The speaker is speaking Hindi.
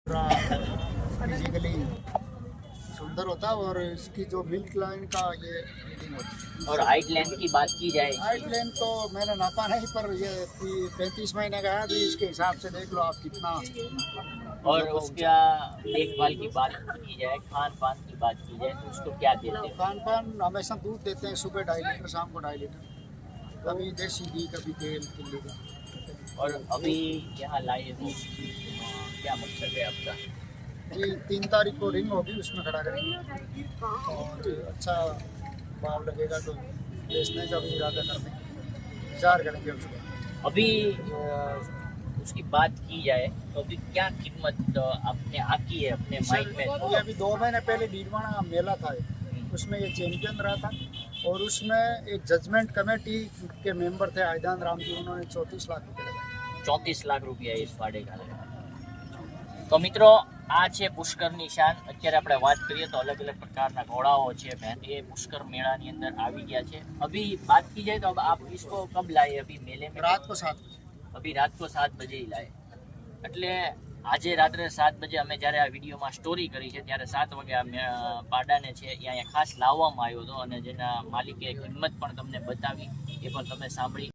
फिजिकली सुंदर होता है और इसकी जो मिल्क लाइन का ये रीडिंग होती है। और हाइट लेंथ की बात की जाए, हाइट लेंथ तो मैंने नापा नहीं, पर ये 35 महीने का है, तो इसके हिसाब से देख लो आप कितना। और उसका देखभाल की बात की जाए, खान पान की बात की जाए तो उसको क्या देते हैं? खान पान हमेशा दूध देते हैं, सुबह 2.5 लीटर, शाम को 2.5 लीटर, कभी देसी घी कभी तेल तिल्ली का। और अभी यहाँ लाए हो, क्या मकसद है आपका? जी 3 तारीख को रिंग होगी, उसमें खड़ा करेंगे और अच्छा भाव लगेगा तो बेचने का भी इरादा करते हैं, विचार करेंगे उसको। अभी उसकी बात की जाए तो अभी क्या कीमत आपने आकी है अपने माइंड में? ये अभी 2 महीने पहले भीलवाड़ा मेला था, उसमें ये चैंपियन रहा था और उसमें एक जजमेंट कमेटी के मेंबर थे आयदान राम जी, उन्होंने 34 लाख रुपये लगाए। 34 લાખ રૂપિયા એ પાડે ગાલે। તો મિત્રો આ છે પુષ્કરની શાન। અત્યારે આપણે વાત કરીએ તો અલગ અલગ પ્રકારના ઘોડાઓ છે એ પુષ્कर મેળાની અંદર આવી ગયા છે। अभी बात की जाए तो अब आप इसको कब लाए? अभी मेले में रात को 7 बजे। अभी रात को 7 बजे ही लाए। એટલે આજે રાત્રે 7 બજે અમે જ્યારે આ વિડીયોમાં સ્ટોરી કરી છે ત્યારે 7 વાગે આ પાડાને છે એ અહીંયા ખાસ લાવવામાં આવ્યો હતો અને જેના માલિકે કિંમત પણ તમને બતાવી, એ પણ તમે સાંભળી।